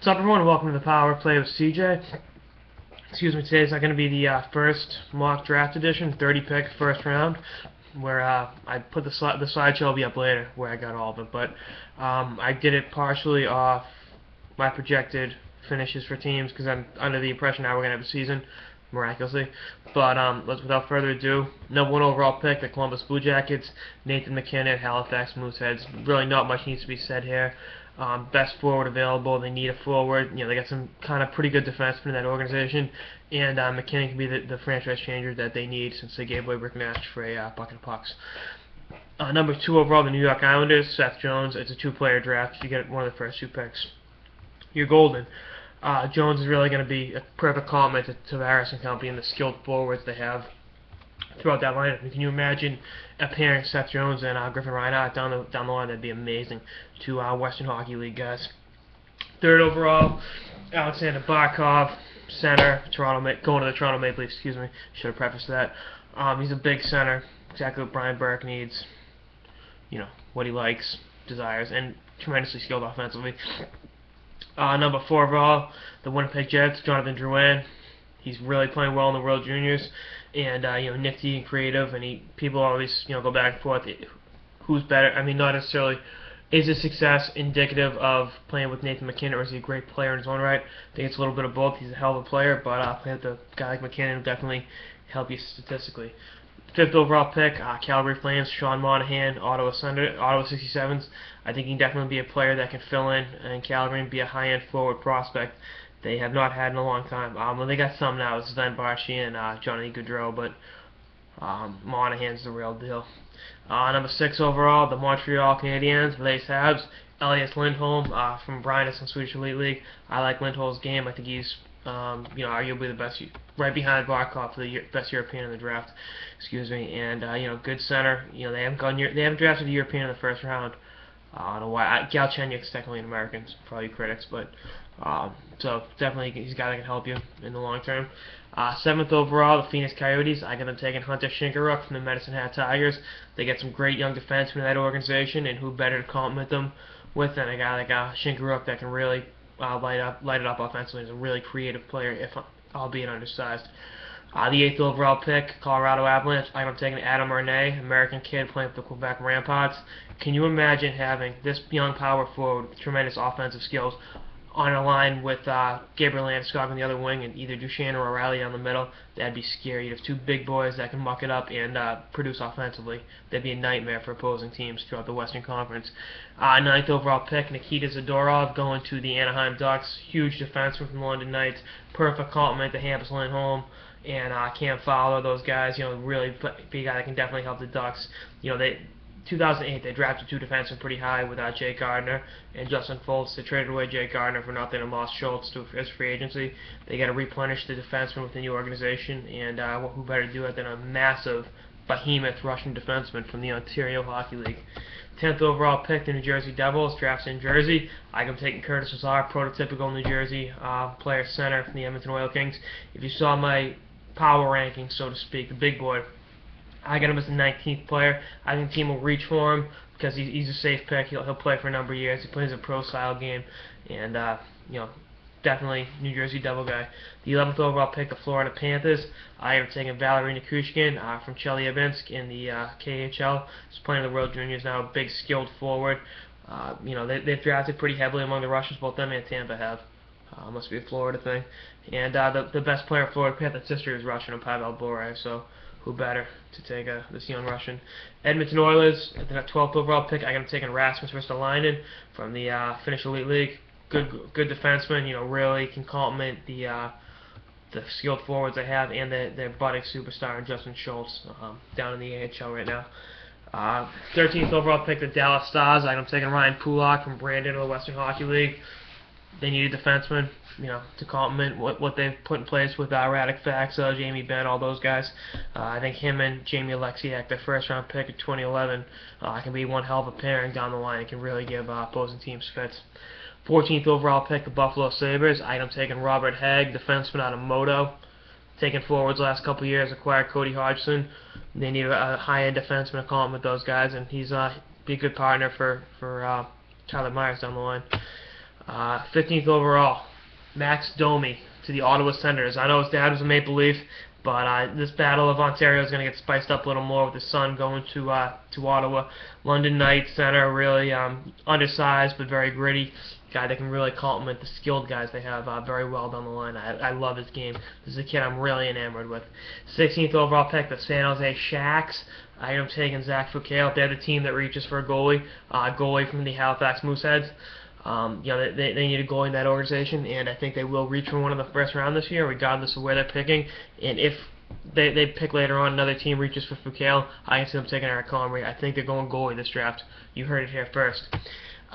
What's up, everyone? Welcome to the Power Play with CJ. Excuse me, today's not going to be the first mock draft edition, 30 pick first round, where I put the slideshow will be up later, where I got all of it, but I did it partially off my projected finishes for teams, because I'm under the impression now we're going to have a season, miraculously. But without further ado, number 1 overall pick, the Columbus Blue Jackets, Nathan MacKinnon, Halifax Mooseheads. Really not much needs to be said here. Best forward available. They need a forward. You know, they got some kind of pretty good defensemen in that organization, and McKinnon can be the franchise changer that they need since they gave away Rick Nash for a bucket of pucks. Number 2 overall, the New York Islanders, Seth Jones. It's a 2-player draft. You get one of the first 2 picks, you're golden. Jones is really going to be a perfect complement to Tavares and company and the skilled forwards they have throughout that lineup. Can you imagine pairing Seth Jones and Griffin Reinhart down the line? That'd be amazing. 2 Western Hockey League guys. 3rd overall, Alexander Barkov, center, going to the Toronto Maple Leafs. Excuse me, should have prefaced that. He's a big center, exactly what Brian Burke needs. You know what he likes, desires, and tremendously skilled offensively. Number 4 overall, the Winnipeg Jets, Jonathan Drouin. He's really playing well in the World Juniors, and nifty and creative. And people always go back and forth. Who's better? I mean, not necessarily. Is his success indicative of playing with Nathan MacKinnon, or is he a great player in his own right? I think it's a little bit of both. He's a hell of a player, but playing with a guy like MacKinnon will definitely help you statistically. 5th overall pick, Calgary Flames, Sean Monahan, Ottawa 67s. I think he can definitely be a player that can fill in Calgary and be a high-end forward prospect they have not had in a long time. Well, they got some now. It's Sven Baertschi and Johnny Gaudreau, but Monahan's the real deal. Number 6 overall, the Montreal Canadiens, Les Habs, Elias Lindholm from Brynäs Swedish Elite League. I like Lindholm's game. I think he's arguably the best, right behind Barkov for the best European in the draft. Excuse me, and good center. They haven't drafted a European in the first round. I don't know why. Galchenyuk's technically an American, for all you critics, but so definitely he's a guy that can help you in the long term. 7th overall, the Phoenix Coyotes. I got them taking Hunter Shinkaruk from the Medicine Hat Tigers. They get some great young defensemen in that organization, and who better to complement them with than a guy like Shinkaruk that can really light it up offensively. He's a really creative player, if albeit undersized. The 8th overall pick, Colorado Avalanche. I'm taking Adam Erne, American kid playing for the Quebec Ramparts. Can you imagine having this young power forward with tremendous offensive skills on a line with Gabriel Landeskog on the other wing and either Duchesne or O'Reilly down the middle? That'd be scary. You'd have 2 big boys that can muck it up and produce offensively. That'd be a nightmare for opposing teams throughout the Western Conference. 9th overall pick, Nikita Zadorov going to the Anaheim Ducks. Huge defenseman from the London Knights. Perfect complement to Hampus Lindholm and Cam Fowler. Those guys, really be a guy that can definitely help the Ducks. 2008, they drafted 2 defensemen pretty high with Jake Gardner and Justin Foltz. They traded away Jake Gardner for nothing and lost Schultz to his free agency. They got to replenish the defensemen with the new organization, and who better to do it than a massive behemoth Russian defenseman from the Ontario Hockey League. 10th overall pick, the New Jersey Devils, drafts in Jersey. I'm taking Curtis Lazar, prototypical New Jersey player center from the Edmonton Oil Kings. If you saw my power rankings, so to speak, the big boy, I got him as the 19th player. I think the team will reach for him because he's a safe pick. He'll play for a number of years. He plays a pro-style game, and definitely New Jersey Devil guy. The 11th overall pick, the Florida Panthers. I am taking Valery Nikushkin from Chelyabinsk in the KHL. He's playing in the World Juniors now. A big, skilled forward. They've drafted pretty heavily among the Russians. Both them and Tampa have. Must be a Florida thing. And the best player of Florida Panthers history is Russian, Pavel Bure. So who better to take this young Russian? Edmonton Oilers, at the 12th overall pick, I got him taking Rasmus Ristolainen from the Finnish Elite League. Good defenseman, really can complement the skilled forwards they have and their budding superstar Justin Schultz down in the AHL right now. 13th overall pick, the Dallas Stars. I got him taking Ryan Pulak from Brandon of the Western Hockey League. They need a defenseman, to complement what they've put in place with Radek Faksa, Jamie Benn, all those guys. I think him and Jamie Alexiak, their first-round pick in 2011, can be one hell of a pairing down the line. It can really give opposing teams fits. 14th overall pick, the Buffalo Sabres. I'm taking Robert Hagg, defenseman out of Modo. Taking forwards last couple of years, acquired Cody Hodgson. They need a high-end defenseman to complement those guys, and he's be a good partner for Tyler Myers down the line. 15th overall, Max Domi to the Ottawa Senators. I know his dad was a Maple Leaf, but this Battle of Ontario is going to get spiced up a little more with his son going to Ottawa. London Knights center, really undersized but very gritty. Guy that can really complement the skilled guys they have very well down the line. I love his game. This is a kid I'm really enamored with. 16th overall pick, the San Jose Sharks. I am taking Zach Foucault. They're the team that reaches for a goalie from the Halifax Mooseheads. They need a goalie in that organization, and I think they will reach for one in the first round this year, regardless of where they're picking. And if they pick later on, another team reaches for Foucault, I can see them taking Eric Comrie. I think they're going goalie this draft. You heard it here first.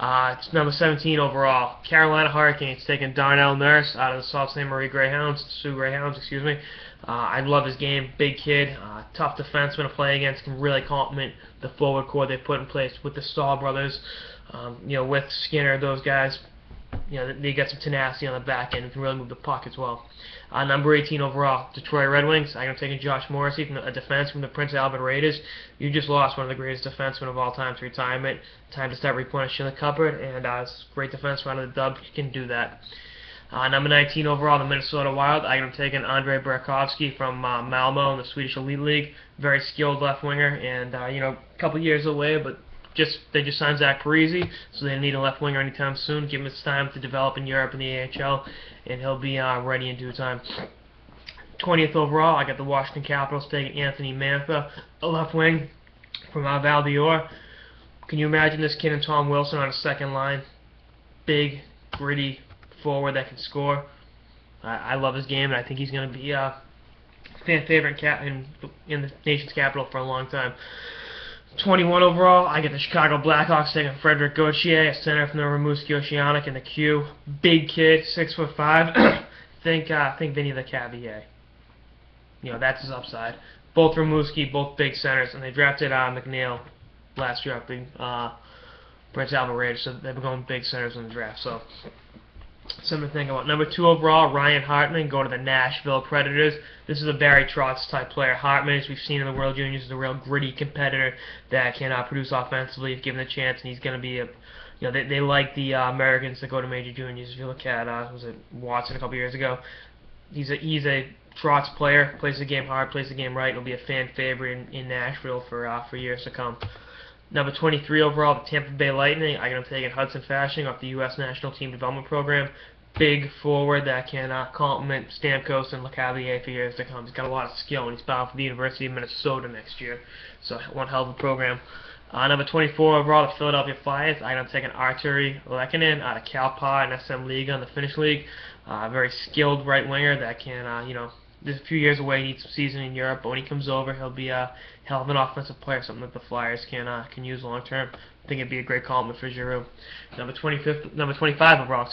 It's number 17 overall. Carolina Hurricanes taking Darnell Nurse out of the Sault Ste. Marie Greyhounds, Sioux Greyhounds, excuse me. I love his game. Big kid, tough defenseman to play against, can really complement the forward core they put in place with the Stahl brothers. With Skinner, those guys, they got some tenacity on the back end and can really move the puck as well. Number 18 overall, Detroit Red Wings. I'm taking Josh Morrissey, a defense from the Prince Albert Raiders. You just lost one of the greatest defensemen of all time to retirement. Time to start replenishing the cupboard, and great defense out of the dub can do that. Number 19 overall, the Minnesota Wild. I'm taking Andrei Burakovsky from Malmo in the Swedish Elite League. Very skilled left winger, and a couple years away, but they just signed Zach Parise, so they need a left winger anytime soon. Give him his time to develop in Europe in the AHL, and he'll be ready in due time. 20th overall, I got the Washington Capitals taking Anthony Mantha, a left wing from Val d'Or. Can you imagine this kid and Tom Wilson on a second line? Big, gritty forward that can score. I love his game, and I think he's going to be a fan favorite in the nation's capital for a long time. 21 overall, I get the Chicago Blackhawks taking Frederick Gauthier, a center from the Rimouski Oceanic in the Q. Big kid, 6'5". think Vinny the Cavier. That's his upside. Both Rimouski, both big centers, and they drafted McNeil last year up in Prince Albert Raiders, so they've been going big centers in the draft. So something to think about. Number 2 overall, Ryan Hartman, go to the Nashville Predators. This is a Barry Trotz type player. Hartman, as we've seen in the World Juniors, is a real gritty competitor that can produce offensively if given the chance, and he's going to be they like the Americans that go to major juniors. If you look at was it Watson a couple years ago, he's a Trotz player, plays the game hard, plays the game right. He'll be a fan favorite in Nashville for years to come. Number 23 overall, the Tampa Bay Lightning. I'm going to take Hudson Fasching off the U.S. National Team Development Program. Big forward that can complement Stamkos and LeCavalier for years to come. He's got a lot of skill, and he's bound for the University of Minnesota next year. So one hell of a program. Number 24 overall, the Philadelphia Flyers. I'm going to take Arturi Lehkonen out of Cal Poly and SM Liga in the Finnish League. Very skilled right winger that can, there's a few years away, needs some season in Europe, but when he comes over, he'll be a hell of an offensive player, something that the Flyers can use long term. I think it'd be a great compliment for Giroux. Number 25 overall,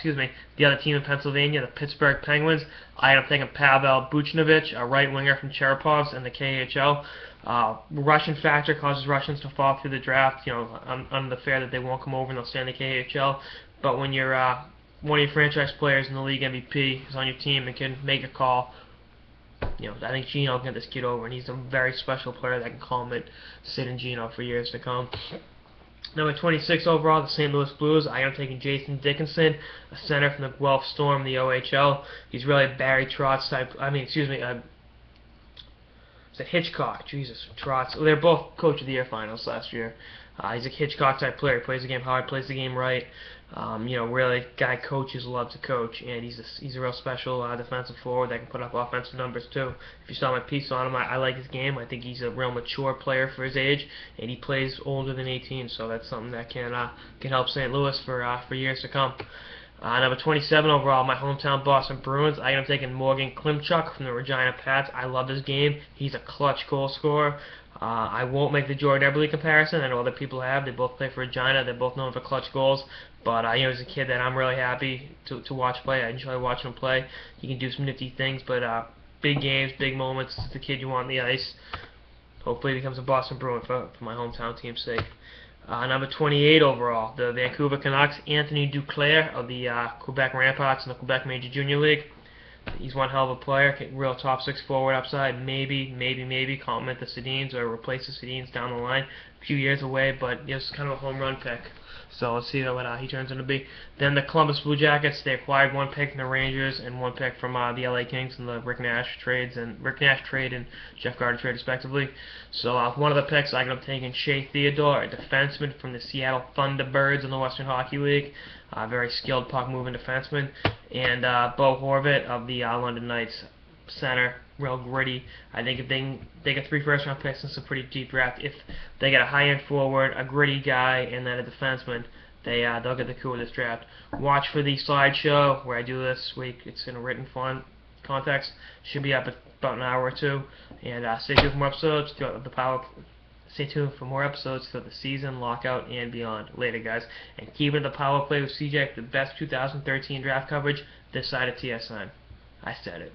the other team in Pennsylvania, the Pittsburgh Penguins. I am taking Pavel Buchnevich, a right winger from Cherepovs in the KHL. Russian factor causes Russians to fall through the draft. On the fair that they won't come over and they'll stay in the KHL. But when you're one of your franchise players in the league MVP is on your team and can make a call, I think Gino can get this kid over, and he's a very special player that can complement Sid and Gino for years to come. Number 26 overall, the St. Louis Blues. I am taking Jason Dickinson, a center from the Guelph Storm, the OHL. He's really a Barry Trotz type. It's a Hitchcock. Jesus, Trotz. They're both Coach of the Year finals last year. He's a Hitchcock type player. He plays the game hard, plays the game right. Really, guy coaches love to coach, and he's a real special defensive forward that can put up offensive numbers too. If you saw my piece on him, I like his game. I think he's a real mature player for his age, and he plays older than 18, so that's something that can help St. Louis for years to come. Number 27 overall, my hometown Boston Bruins. I am taking Morgan Klimchuk from the Regina Pats. I love his game. He's a clutch goal scorer. I won't make the Jordan Eberle comparison. I know other people have. They both play for Regina. They're both known for clutch goals. But he's a kid that I'm really happy to watch play. I enjoy watching him play. He can do some nifty things, but big games, big moments. It's the kid you want on the ice. Hopefully he becomes a Boston Bruin for my hometown team's sake. Number 28 overall, the Vancouver Canucks, Anthony Duclair of the Quebec Ramparts in the Quebec Major Junior League. He's one hell of a player, real top 6 forward upside, maybe complement the Sedins or replace the Sedins down the line. A few years away, but it's kind of a home run pick. So let's see what he turns into be. Then the Columbus Blue Jackets, they acquired 1 pick from the Rangers and 1 pick from the LA Kings in the Rick Nash trade and Jeff Carter trade respectively. So one of the picks I ended up taking Shea Theodore, a defenseman from the Seattle Thunderbirds in the Western Hockey League, very skilled puck moving defenseman, and Bo Horvat of the London Knights, center, real gritty. I think if they get 3 first-round picks in some pretty deep draft, if they get a high-end forward, a gritty guy, and then a defenseman, they'll get the coup of this draft. Watch for the slideshow where I do this week. It's in a written font context. Should be up in about an hour or two. And stay tuned for more episodes throughout the power. Stay tuned for more episodes throughout the season, lockout, and beyond. Later, guys. And keep it the power play with CJ, the best 2013 draft coverage this side of TSN. I said it.